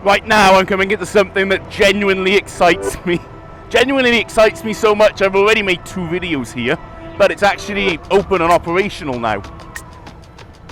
Right now I'm coming into something that genuinely excites me. Genuinely excites me so much I've already made 2 videos here, but it's actually open and operational now.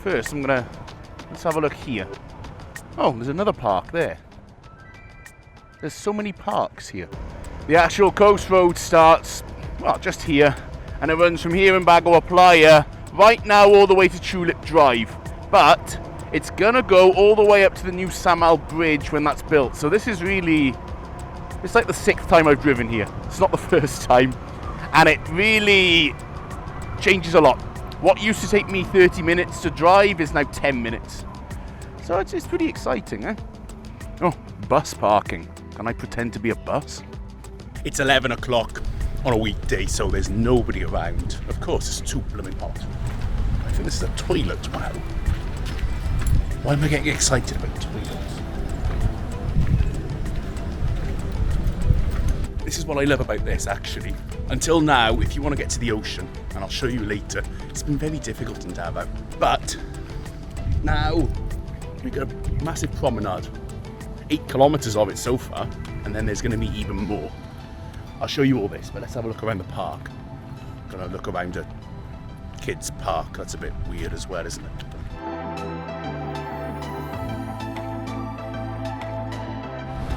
First let's have a look here. Oh, there's another park there. There's so many parks here. The actual coast road starts, well, just here, and it runs from here in Balboa Playa right now all the way to Tulip Drive. But it's gonna go all the way up to the new Samal Bridge when that's built. So this is really, it's like the 6th time I've driven here. It's not the first time. And it really changes a lot. What used to take me 30 minutes to drive is now 10 minutes. So it's pretty exciting, eh? Oh, bus parking. Can I pretend to be a bus? It's 11 o'clock on a weekday, so there's nobody around. Of course, it's too blooming hot. I think this is a toilet, wow. Why am I getting excited about toilets? This is what I love about this, actually. Until now, if you want to get to the ocean, and I'll show you later, it's been very difficult in Dabaw. But now, we've got a massive promenade. 8 kilometers of it so far, and then there's going to be even more. I'll show you all this, but let's have a look around the park. Gonna look around a kids' park. That's a bit weird as well, isn't it?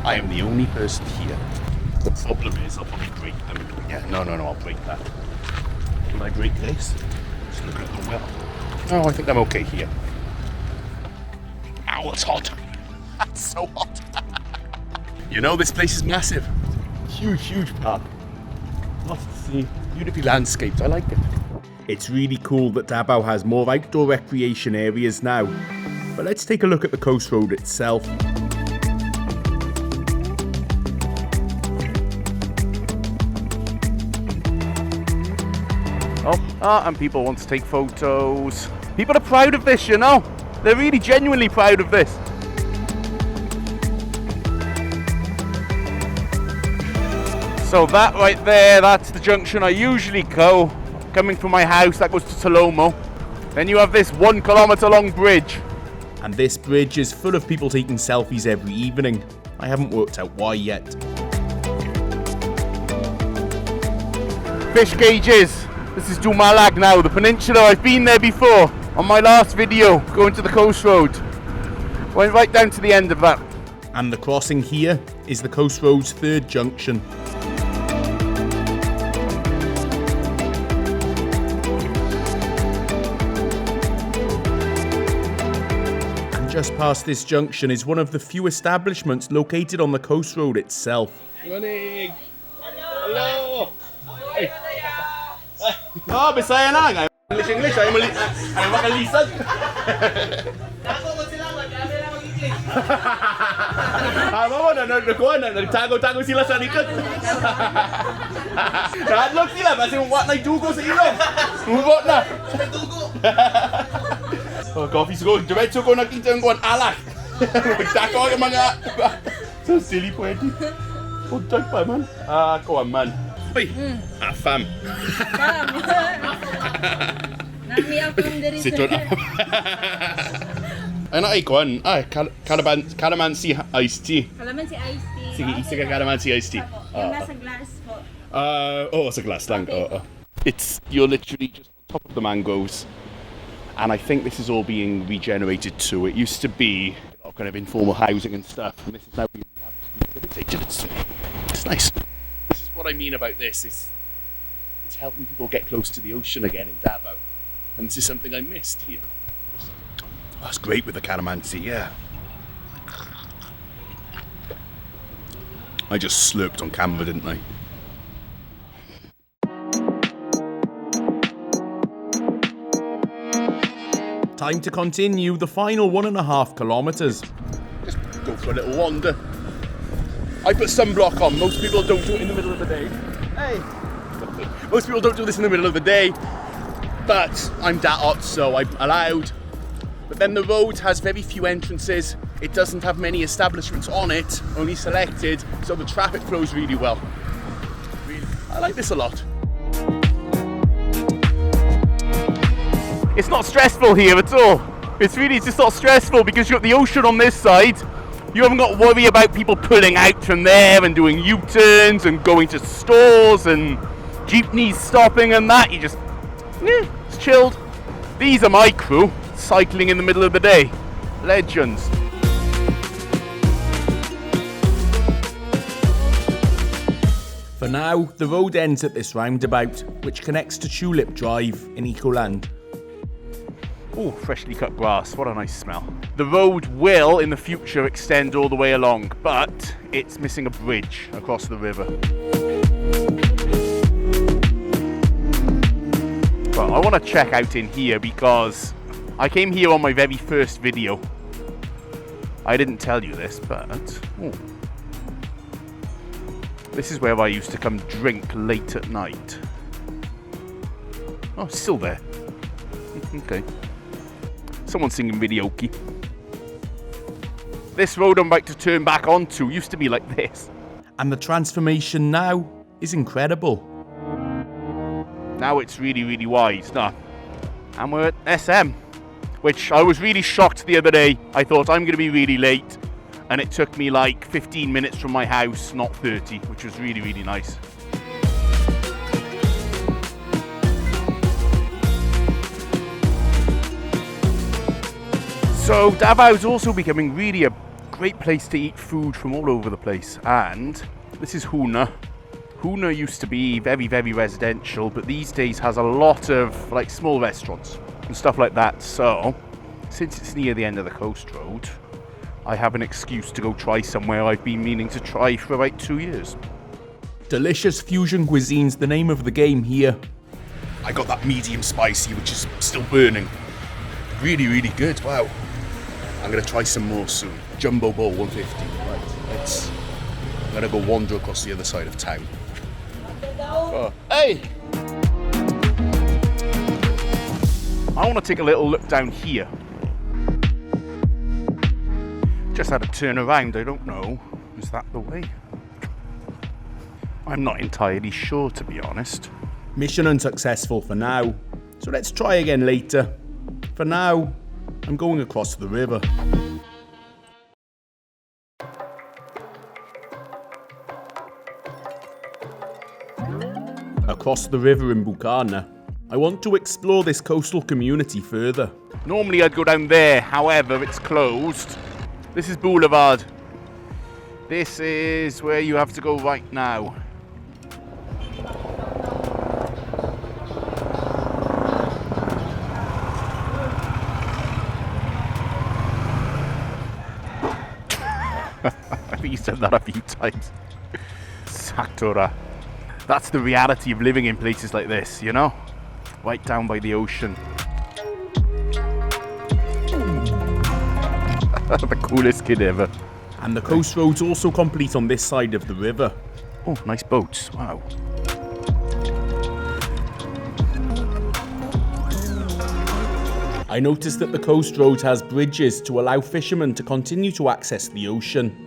I am the only person here. The problem is I'll probably break them. Yeah, no, I'll break that. Will I break this? Just look at the well. Oh, I think I'm okay here. Ow, it's hot. That's so hot. You know, this place is massive. Huge park. Lots to see. Beautifully landscaped. I like it. It's really cool that Dabaw has more outdoor recreation areas now. But let's take a look at the coast road itself. And people want to take photos. People are proud of this, you know. They're really genuinely proud of this. So that right there, that's the junction I usually go. Coming from my house, that goes to Tolomo. Then you have this 1 kilometer long bridge. And this bridge is full of people taking selfies every evening. I haven't worked out why yet. Fish cages. This is Dumalag now, the peninsula. I've been there before on my last video, going to the coast road. Went right down to the end of that. And the crossing here is the coast road's 3rd junction. And just past this junction is one of the few establishments located on the coast road itself. Morning. Hello. Hey. Oh, Bisaya na nga. English. Ay makalisag. Ako mo sila mag-camera mag-English. Mo nagtago-tago sila sa likod. Nadlog sila kasi nagdugo sa ilong. Mubot na. Nagdugo. Coffee go. Diretso ko nakita ng kuwan alak. Magtako ang mga so silly pwede. Puntag pa man. Ako man. Uy, afam. Nami afam diri sa. Ano ay kuan? Calamansi iced tea. Calamansi iced tea. Sige, isa ka calamansi iced tea. Nasa glass po. Sa glass lang. You're literally just on top of the mangroves. And I think this is all being regenerated too. It used to be a lot of kind of informal housing and stuff, and this is now being rehabilitated. It's nice. This is what I mean about this. It's helping people get close to the ocean again in Dabaw. And this is something I missed here. That's great with the calamansi, yeah. I just slurped on camera, didn't I? Time to continue the final 1.5 kilometers. Just go for a little wander. I put sunblock on. Most people don't do it in the middle of the day. Hey! Most people don't do this in the middle of the day. But I'm Daot, so I'm allowed. But then the road has very few entrances. It doesn't have many establishments on it, only selected, so the traffic flows really well. Really, I like this a lot. It's not stressful here at all. It's just not stressful because you've got the ocean on this side, You haven't got to worry about people pulling out from there and doing U-turns and going to stores and jeepneys stopping and that. You just, it's chilled. These are my crew, cycling in the middle of the day. Legends. For now, the road ends at this roundabout, which connects to Tulip Drive in Ecoland. Oh, freshly cut grass, what a nice smell. The road will, in the future, extend all the way along, but it's missing a bridge across the river. Well, I want to check out in here because I came here on my very first video. I didn't tell you this, but... this is where I used to come drink late at night. Oh, it's still there. Okay. Someone's singing videoke. This road I'm about to turn back onto used to be like this. And the transformation now is incredible. Now it's really, really wide. Nah. And we're at SM, which I was really shocked the other day. I thought I'm going to be really late. And it took me like 15 minutes from my house, not 30, which was really, really nice. So Davao is also becoming really a great place to eat food from all over the place. And this is Huna. Huna used to be very, very residential, but these days has a lot of like small restaurants and stuff like that. So since it's near the end of the coast road, I have an excuse to go try somewhere I've been meaning to try for about 2 years. Delicious fusion cuisine's the name of the game here. I got that medium spicy, which is still burning. Really, really good, wow. I'm gonna try some more soon. Jumbo bowl, 150. Right, I'm gonna go wander across the other side of town. Oh, hey! I wanna take a little look down here. Just had to turn around, I don't know. Is that the way? I'm not entirely sure, to be honest. Mission unsuccessful for now, so let's try again later. For now, I'm going across the river. Across the river in Bucana, I want to explore this coastal community further. Normally I'd go down there, however, it's closed. This is Boulevard. This is where you have to go right now. I think you said that a few times. Sakura. That's the reality of living in places like this, you know? Right down by the ocean. The coolest kid ever. And the coast road's also complete on this side of the river. Oh, nice boats. Wow. I noticed that the coast road has bridges to allow fishermen to continue to access the ocean.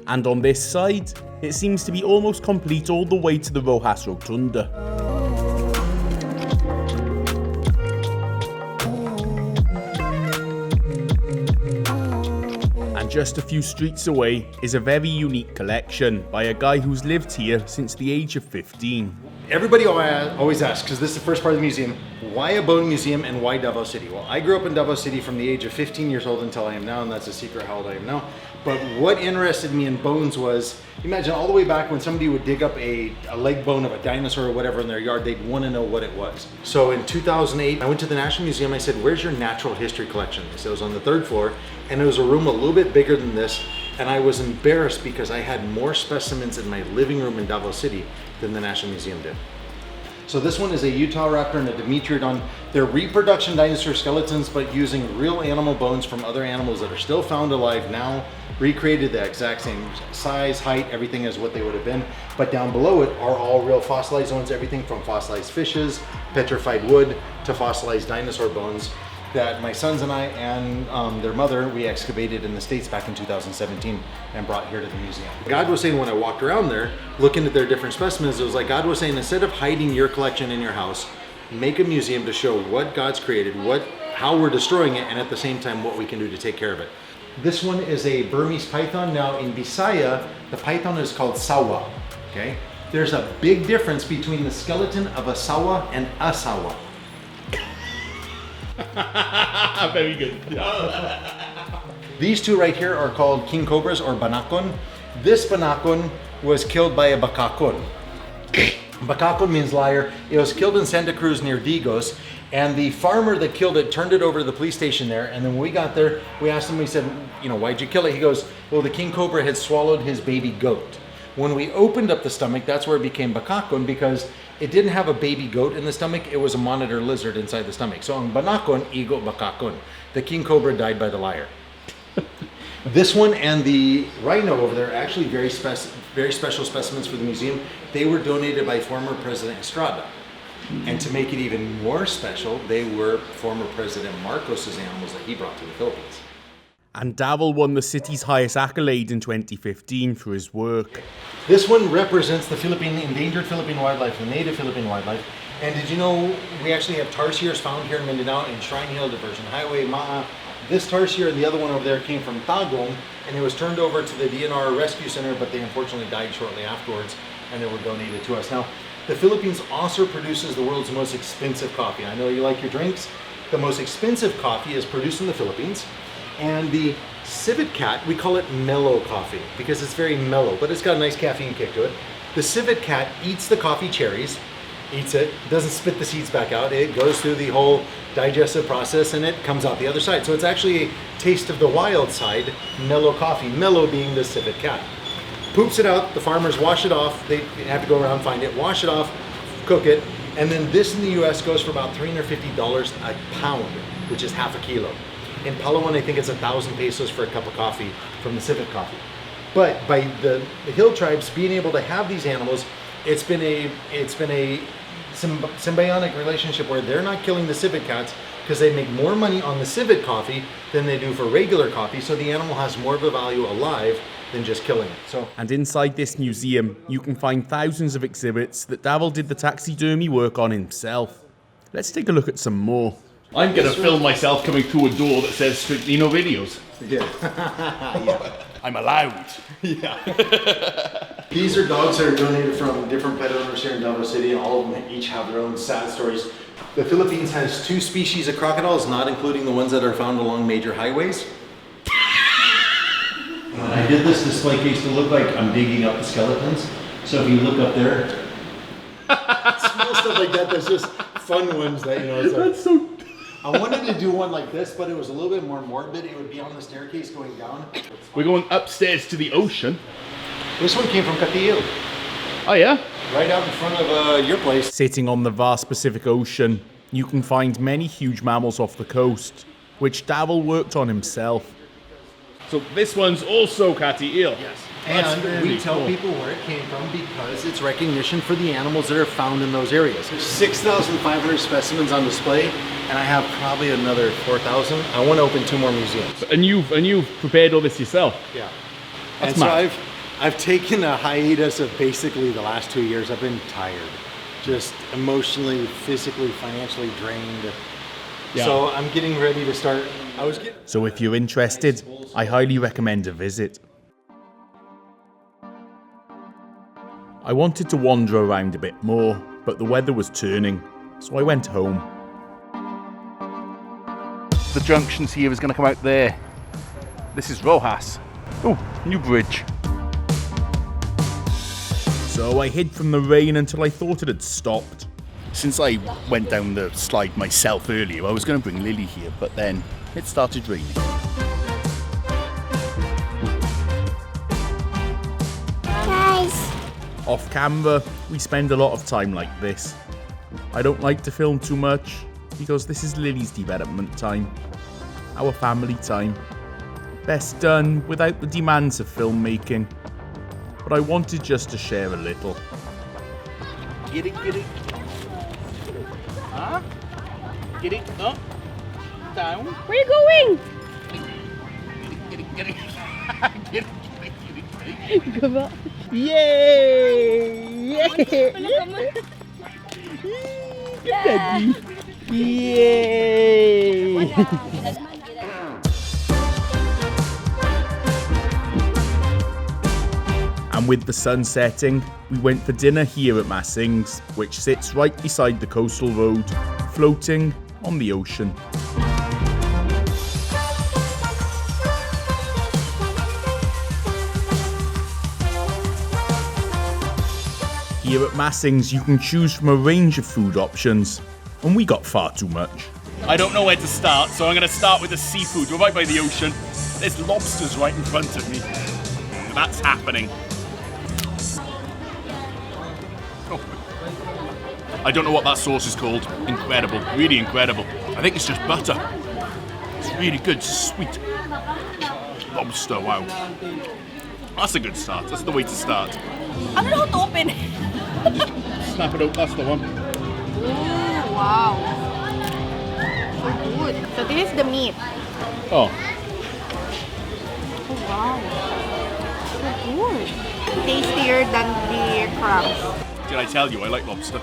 And on this side, it seems to be almost complete all the way to the Rojas Rotunda. And just a few streets away is a very unique collection by a guy who's lived here since the age of 15. Everybody always asks, because this is the first part of the museum, why a bone museum and why Davao City? Well, I grew up in Davao City from the age of 15 years old until I am now, and that's a secret how old I am now. But what interested me in bones was, imagine all the way back when somebody would dig up a leg bone of a dinosaur or whatever in their yard, they'd want to know what it was. So in 2008, I went to the National Museum. I said, where's your natural history collection? They said it was on the 3rd floor, and it was a room a little bit bigger than this. And I was embarrassed because I had more specimens in my living room in Davao City than the National Museum did. So this one is a Utah raptor and a Dimetrodon. They're reproduction dinosaur skeletons, but using real animal bones from other animals that are still found alive now, recreated the exact same size, height, everything as what they would have been. But down below it are all real fossilized bones, everything from fossilized fishes, petrified wood, to fossilized dinosaur bones that my sons and I and their mother, we excavated in the States back in 2017 and brought here to the museum. God was saying when I walked around there, looking at their different specimens, it was like God was saying, instead of hiding your collection in your house, make a museum to show what God's created, how we're destroying it, and at the same time what we can do to take care of it. This one is a Burmese python. Now in Bisaya, the python is called sawa, okay? There's a big difference between the skeleton of a sawa and a sawa. Very good. These two right here are called king cobras or banakon. This banakon was killed by a bakakon. Bakakon means liar. It was killed in Santa Cruz near Digos, and the farmer that killed it turned it over to the police station there. And then when we got there, we asked him, we said, you know, why'd you kill it? He goes, well, the king cobra had swallowed his baby goat. When we opened up the stomach, that's where it became bakakon, because it didn't have a baby goat in the stomach. It was a monitor lizard inside the stomach. So ang banakon, igo bakakon. The king cobra died by the liar. This one and the rhino over there are actually very special specimens for the museum. They were donated by former President Estrada. And to make it even more special, they were former President Marcos's animals that he brought to the Philippines. And Dabaw won the city's highest accolade in 2015 for his work. This one represents the endangered Philippine wildlife, the native Philippine wildlife. And did you know we actually have tarsiers found here in Mindanao in Shrine Hill Diversion Highway, Maa. This tarsier and the other one over there came from Tagum, and it was turned over to the DNR Rescue Center, but they unfortunately died shortly afterwards, and they were donated to us. Now, the Philippines also produces the world's most expensive coffee. I know you like your drinks. The most expensive coffee is produced in the Philippines, and the civet cat, we call it mellow coffee because it's very mellow, but it's got a nice caffeine kick to it. The civet cat eats the coffee cherries, eats it, doesn't spit the seeds back out. It goes through the whole digestive process and it comes out the other side. So it's actually a taste of the wild side, mellow coffee, mellow being the civet cat. Poops it out, the farmers wash it off, they have to go around, find it, wash it off, cook it, and then this in the US goes for about $350 a pound, which is half a kilo. In Palawan, I think it's 1,000 pesos for a cup of coffee from the civet coffee. But by the hill tribes being able to have these animals, it's been a symbiotic relationship where they're not killing the civet cats because they make more money on the civet coffee than they do for regular coffee, so the animal has more of a value alive than just killing it. And inside this museum, you can find thousands of exhibits that Dabaw did the taxidermy work on himself. Let's take a look at some more. I'm going to film myself coming through a door that says strictly no videos. Yeah. Yeah. I'm allowed. Yeah. These are dogs that are donated from different pet owners here in Dabaw City, and all of them each have their own sad stories. The Philippines has 2 species of crocodiles, not including the ones that are found along major highways. When I did this display case to look like I'm digging up the skeletons. So if you look up there, small stuff like that, there's just fun ones that, you know, it's like, that's so... I wanted to do one like this, but it was a little bit more morbid. It would be on the staircase going down. We're going upstairs to the ocean. This one came from Catillo. Oh yeah? Right out in front of your place. Sitting on the vast Pacific Ocean, you can find many huge mammals off the coast, which Dabaw worked on himself. So this one's also Catillo. Yes. And we tell people where it came from because it's recognition for the animals that are found in those areas. There's 6,500 specimens on display, and I have probably another 4,000. I want to open 2 more museums. And you've prepared all this yourself? Yeah. That's and so I've taken a hiatus of basically the last 2 years. I've been tired, just emotionally, physically, financially drained. Yeah. So I'm getting ready to start. So if you're interested, I highly recommend a visit. I wanted to wander around a bit more, but the weather was turning, so I went home. The junctions here is going to come out there. This is Rojas. Oh, new bridge. So I hid from the rain until I thought it had stopped. Since I went down the slide myself earlier, I was going to bring Lily here, but then it started raining. Off camera, we spend a lot of time like this. I don't like to film too much because this is Lily's development time, our family time. Best done without the demands of filmmaking, but I wanted just to share a little. Get it, get it. Huh? Get it up, down. Where are you going? Get it, get it, get it. Get it, get it, get it. Go back. Yay! Yay! Good daddy! Yay! And with the sun setting, we went for dinner here at Massing's, which sits right beside the coastal road, floating on the ocean. Here at Massing's, you can choose from a range of food options, and we got far too much. I don't know where to start, so I'm going to start with the seafood. We're right by the ocean. There's lobsters right in front of me. That's happening. Oh. I don't know what that sauce is called. Incredible, really incredible. I think it's just butter. It's really good, it's sweet. Lobster, wow. That's a good start. That's the way to start. I don't know how to open it. Snap it out, that's the one. Ooh, wow. So good. So this is the meat. Oh. Oh, wow. So good. Tastier than the crabs. Did I tell you I like lobster?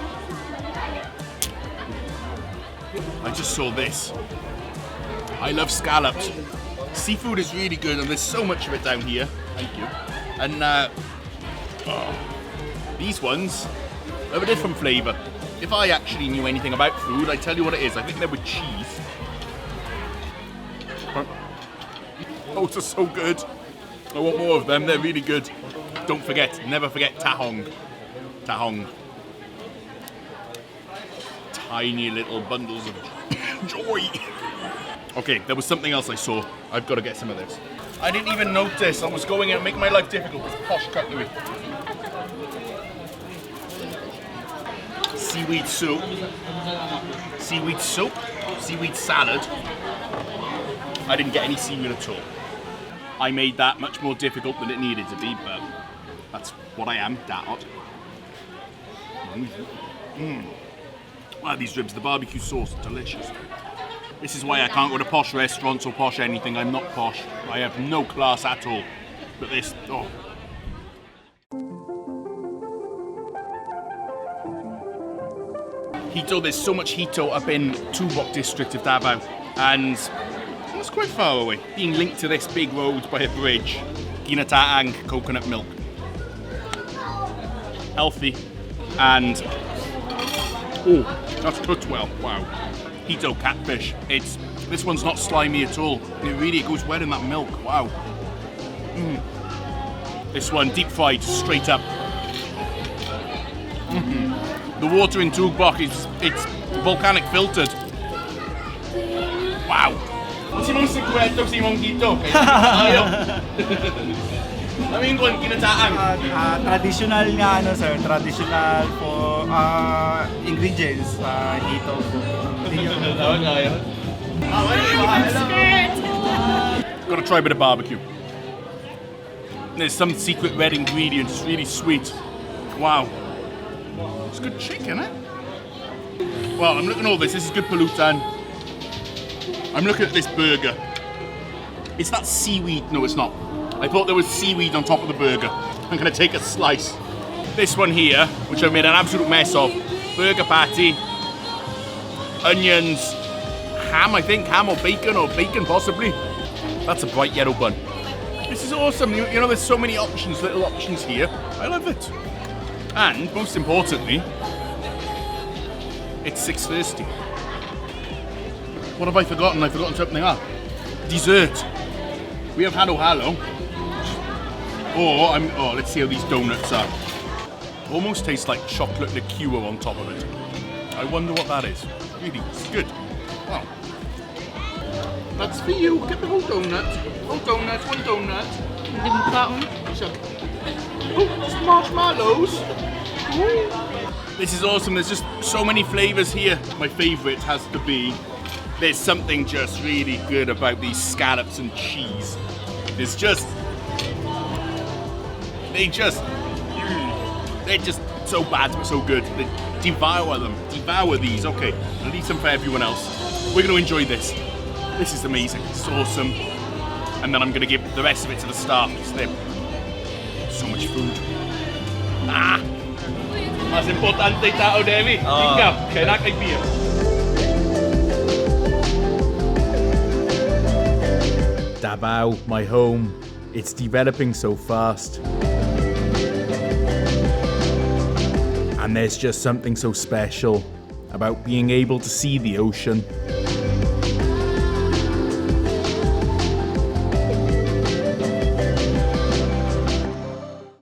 I just saw this. I love scallops. Seafood is really good, and there's so much of it down here. Thank you. And these ones have a different flavour. If I actually knew anything about food, I'd tell you what it is. I think they're with cheese. Those are so good. I want more of them. They're really good. Don't forget, never forget tahong. Tahong. Tiny little bundles of joy. Okay, there was something else I saw. I've got to get some of this. I didn't even notice. I was going and making my life difficult with posh cutlery. Seaweed soup. Seaweed soup. Seaweed salad. I didn't get any seaweed at all. I made that much more difficult than it needed to be, but that's what I am, Daot. Wow, these ribs, the barbecue sauce, delicious. This is why I can't go to posh restaurants or posh anything. I'm not posh. I have no class at all. But this, oh. Hito, there's so much Hito up in Tuboc district of Dabaw. And it's quite far away. Being linked to this big road by a bridge. Ginataang coconut milk. Healthy. And, oh, that's cooked well, wow. Hito catfish. This one's not slimy at all. It goes well in that milk. Wow. This one deep fried straight up. The water in Tuboc it's volcanic filtered. Wow. Simong sikreto simong Hito. I mean, ginataang. Traditional nga sir, traditional for ingredients Hito. Gotta try a bit of barbecue. There's some secret red ingredient, it's really sweet. Wow. It's good chicken, eh? Well, I'm looking at all this is good palutan. I'm looking at this burger. It's that seaweed, no it's not. I thought there was seaweed on top of the burger. I'm gonna take a slice. This one here, which I made an absolute mess of. Burger patty, onions, ham I think, ham or bacon possibly. That's a bright yellow bun. This is awesome, you know there's so many options, little options here. I love it. And, most importantly, it's 6:30. What have I forgotten? I've forgotten something up. Dessert. We have halo. Oh, let's see how these donuts are. Almost tastes like chocolate liqueur on top of it. I wonder what that is. Really, it's good. Wow. That's for you. Get the whole donut. One donut. Oh, it's marshmallows. Ooh. This is awesome. There's just so many flavors here. My favorite has to be, there's something just really good about these scallops and cheese. They're just so bad but so good. They devour them. Devour these. Okay, I'll leave some for everyone else. We're going to enjoy this. This is amazing. It's awesome. And then I'm going to give the rest of it to the staff. So much food. Mas importante tao, Devi. Ikaw, kailangan kay beer. Dabaw, my home. It's developing so fast. And there's just something so special about being able to see the ocean